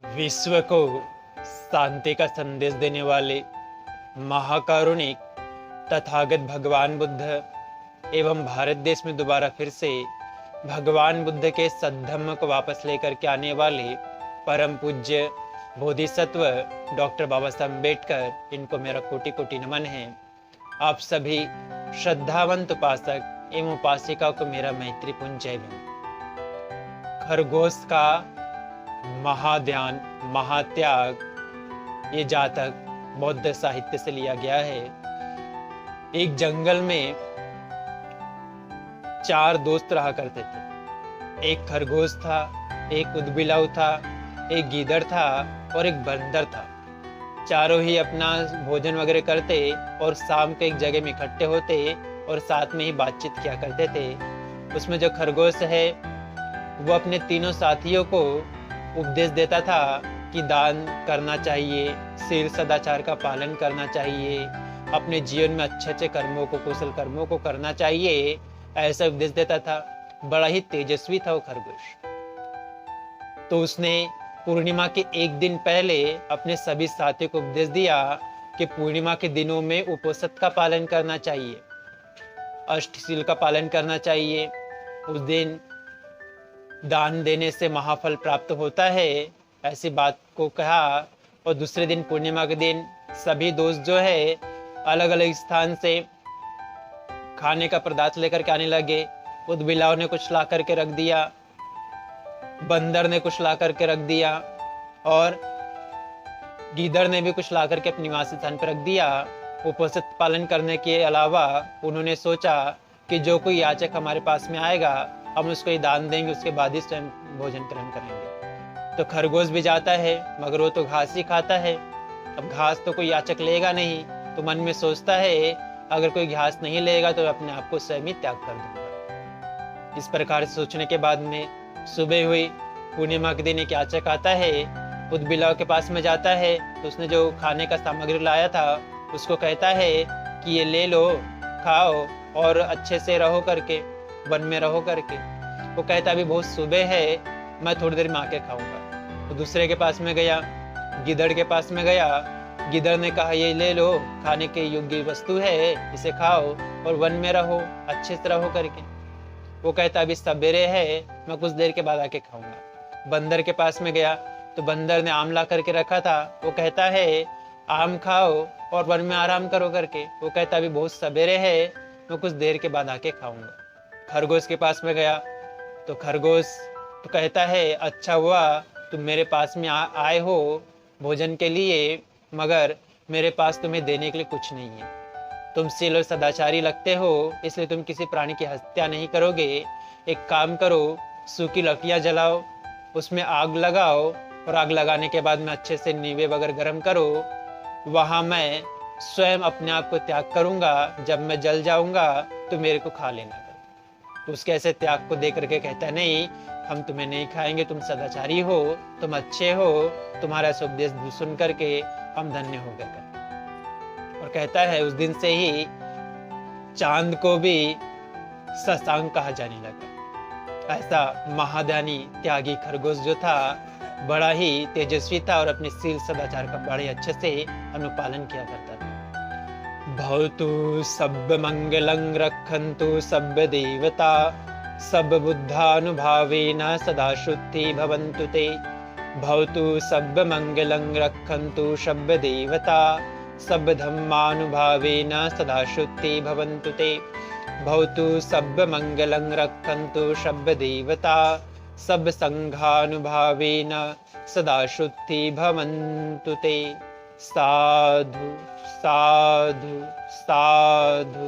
विश्व को शांति का संदेश देने वाले महाकारुणिक तथागत भगवान बुद्ध एवं भारत देश में दोबारा फिर से भगवान बुद्ध के सद्धम्म को वापस लेकर के आने वाले परम पूज्य बोधिसत्व डॉक्टर बाबा साहब अम्बेडकर, इनको मेरा कोटि कोटि नमन है। आप सभी श्रद्धावंत उपासक एवं उपासिकाओं को मेरा मैत्रीपूर्ण जय भीम। खरगोश का महाध्यान महात्याग ये जातक बौद्ध साहित्य से लिया गया है। एक जंगल में 4 दोस्त रहा करते थे। एक खरगोश था, एक उदबिलाव था, एक गीदड़ था और एक बंदर था। चारों ही अपना भोजन वगैरह करते और शाम को एक जगह में इकट्ठे होते और साथ में ही बातचीत किया करते थे। उसमें जो खरगोश है वो अपने तीनों साथियों को उपदेश देता था कि दान करना चाहिए, शील सदाचार का पालन करना चाहिए, अपने जीवन में अच्छे अच्छे कर्मों को, कुशल कर्मों को करना चाहिए, ऐसा उपदेश देता था। बड़ा ही तेजस्वी था वो खरगोश। तो उसने पूर्णिमा के एक दिन पहले अपने सभी साथियों को उपदेश दिया कि पूर्णिमा के दिनों में उपवास का पालन करना चाहिए, अष्टशील का पालन करना चाहिए। उस दिन दान देने से महाफल प्राप्त होता है, ऐसी बात को कहा। और दूसरे दिन पूर्णिमा के दिन सभी दोस्त जो है अलग अलग स्थान से खाने का पदार्थ लेकर के आने लगे। उदबिलाव ने कुछ ला करके रख दिया, बंदर ने कुछ ला करके रख दिया और गीदड़ ने भी कुछ ला करके अपने निवास स्थान पर रख दिया। उपवास पालन करने के अलावा उन्होंने सोचा कि जो कोई याचक हमारे पास में आएगा हम उसको ही दान देंगे, उसके बाद ही स्वयं भोजन ग्रहण करेंगे। तो खरगोश भी जाता है मगर वो तो घास ही खाता है। अब घास तो कोई याचक लेगा नहीं, तो मन में सोचता है अगर कोई घास नहीं लेगा तो अपने आप को स्वयं ही त्याग कर दूंगा। इस प्रकार से सोचने के बाद में सुबह हुई। पूर्णिमा के दिन एक याचक आता है, उदबिलाव के पास में जाता है। तो उसने जो खाने का सामग्री लाया था उसको कहता है कि ये ले लो, खाओ और अच्छे से रहो करके, वन में रहो करके। वो कहता अभी बहुत सुबह है, मैं थोड़ी देर में आके खाऊंगा। तो दूसरे के पास में गया, गिदड़ के पास में गया। गिदड़ ने कहा ये ले लो, खाने के योग्य वस्तु है, इसे खाओ और वन में रहो, अच्छे से रहो करके। वो कहता अभी सवेरे है, मैं कुछ देर के बाद आके खाऊंगा। बंदर के पास में गया तो बंदर ने आम ला करके रखा था। वो कहता है आम खाओ और वन में आराम करो करके। वो कहता अभी बहुत सवेरे है, मैं कुछ देर के बाद आके खाऊंगा। खरगोश के पास में गया तो खरगोश तो कहता है अच्छा हुआ तुम मेरे पास में आए हो भोजन के लिए, मगर मेरे पास तुम्हें देने के लिए कुछ नहीं है। तुम शील और सदाचारी लगते हो, इसलिए तुम किसी प्राणी की हत्या नहीं करोगे। एक काम करो, सूखी लकड़ियाँ जलाओ, उसमें आग लगाओ और आग लगाने के बाद में अच्छे से नीवे वगैरह गर्म करो। वहाँ मैं स्वयं अपने आप को त्याग करूँगा, जब मैं जल जाऊँगा तो मेरे को खा लेना। तो उसके ऐसे त्याग को देख करके कहता है नहीं, हम तुम्हें नहीं खाएंगे, तुम सदाचारी हो, तुम अच्छे हो, तुम्हारा ऐसा उपदेश सुन करके हम धन्य हो गए। और कहता है उस दिन से ही चांद को भी शशांक कहा जाने लगा। ऐसा महादानी त्यागी खरगोश जो था बड़ा ही तेजस्वी था और अपने शील सदाचार का बड़े अच्छे से अनुपालन किया करता था। भवतु सब्ब मंगलं रक्षन्तु सब्ब देवता सब्ब बुद्धानुभावेन सदा शुद्धि भवन्तु ते। भवतु सब्ब मंगलं रक्षन्तु सब्ब देवता सब्ब धम्मानुभावेन सदा शुद्धि भवन्तु ते। भवतु सब्ब मंगलं रक्षन्तु सब्ब देवता सब्ब संघानुभावेन सदा शुद्धि भवन्तु ते। साधु साधु साधु।